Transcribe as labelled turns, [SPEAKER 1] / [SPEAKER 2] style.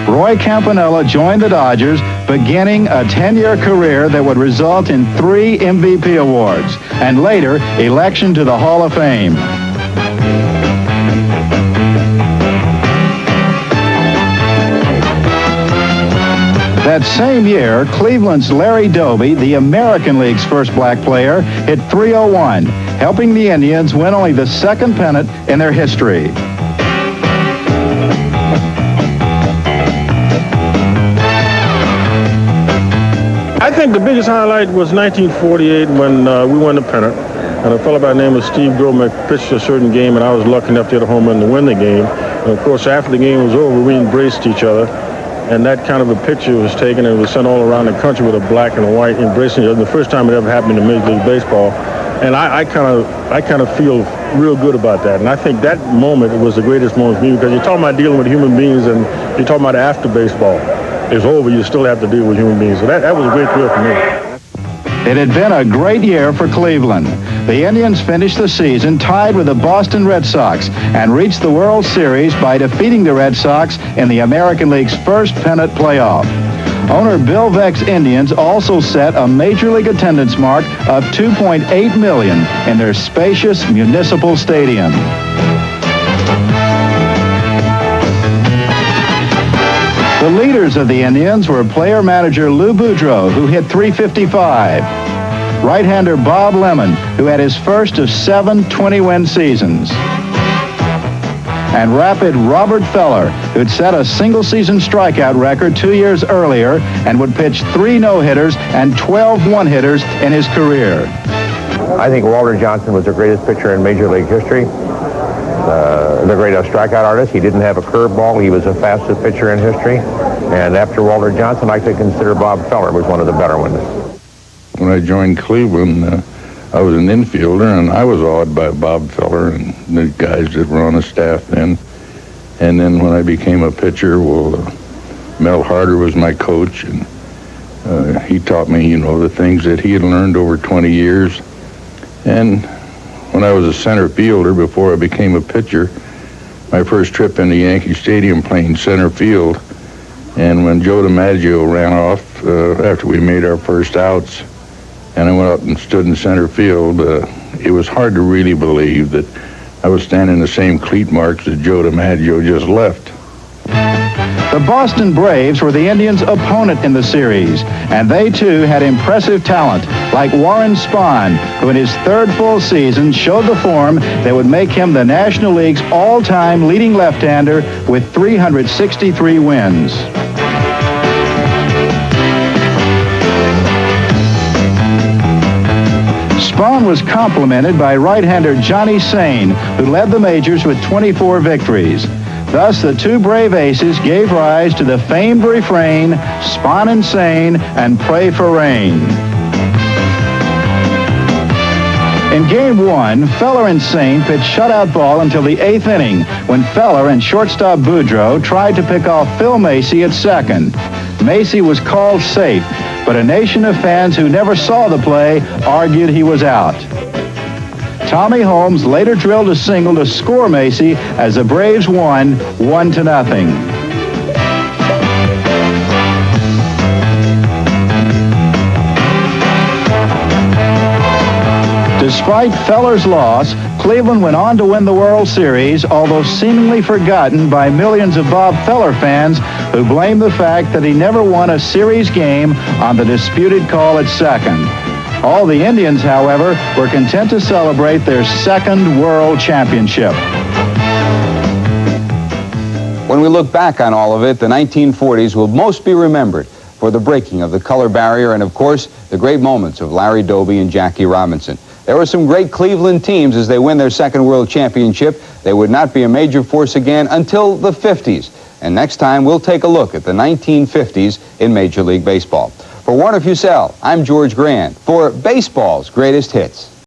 [SPEAKER 1] Roy Campanella joined the Dodgers, beginning a 10-year career that would result in 3 MVP awards and later election to the Hall of Fame. That same year, Cleveland's Larry Doby, the American League's first black player, hit .301, helping the Indians win only the 2nd pennant in their history.
[SPEAKER 2] I think the biggest highlight was 1948 when we won the pennant. And a fellow by the name of Steve Gromek pitched a certain game, and I was lucky enough to hit a home run to win the game. And of course, after the game was over, we embraced each other. And that kind of a picture was taken and was sent all around the country with a black and a white embracing each other. The first time it ever happened in Major League Baseball. And I kind of feel real good about that. And I think that moment was the greatest moment for me, because you're talking about dealing with human beings, and you're talking about after baseball is over, you still have to deal with human beings. So that was a great thrill for me.
[SPEAKER 1] It had been a great year for Cleveland. The Indians finished the season tied with the Boston Red Sox and reached the World Series by defeating the Red Sox in the American League's first pennant playoff. Owner Bill Veeck's Indians also set a Major League attendance mark of 2.8 million in their spacious municipal stadium. The leaders of the Indians were player-manager Lou Boudreau, who hit .355, right-hander Bob Lemon, who had his first of 7 20-win seasons, and rapid Robert Feller, who'd set a single-season strikeout record 2 years earlier and would pitch 3 no-hitters and 12 one-hitters in his career.
[SPEAKER 3] I think Walter Johnson was the greatest pitcher in Major League history. The greatest strikeout artist. He didn't have a curveball. He was the fastest pitcher in history. And after Walter Johnson, I could consider Bob Feller was one of the better ones.
[SPEAKER 4] When I joined Cleveland, I was an infielder, and I was awed by Bob Feller and the guys that were on the staff then. And then when I became a pitcher, Mel Harder was my coach, and he taught me, the things that he had learned over 20 years. And when I was a center fielder before I became a pitcher, my first trip into Yankee Stadium playing center field, and when Joe DiMaggio ran off after we made our first outs, and I went up and stood in center field, it was hard to really believe that I was standing in the same cleat marks that Joe DiMaggio just left.
[SPEAKER 1] The Boston Braves were the Indians' opponent in the series, and they too had impressive talent, like Warren Spahn, who in his 3rd full season showed the form that would make him the National League's all-time leading left-hander with 363 wins. Spahn was complemented by right-hander Johnny Sain, who led the majors with 24 victories. Thus, the 2 Brave aces gave rise to the famed refrain, "Spahn and Sain, and pray for rain." In Game 1, Feller and Sain pitched shutout ball until the 8th inning, when Feller and shortstop Boudreau tried to pick off Phil Macy at second. Macy was called safe, but a nation of fans who never saw the play argued he was out. Tommy Holmes later drilled a single to score Macy as the Braves won 1-0. Despite Feller's loss, Cleveland went on to win the World Series, although seemingly forgotten by millions of Bob Feller fans who blame the fact that he never won a series game on the disputed call at second. All the Indians, however, were content to celebrate their 2nd World Championship.
[SPEAKER 5] When we look back on all of it, the 1940s will most be remembered for the breaking of the color barrier and, of course, the great moments of Larry Doby and Jackie Robinson. There were some great Cleveland teams as they win their 2nd World Championship. They would not be a major force again until the 50s. And next time, we'll take a look at the 1950s in Major League Baseball. For Warner Fussell, I'm George Grand for Baseball's Greatest Hits.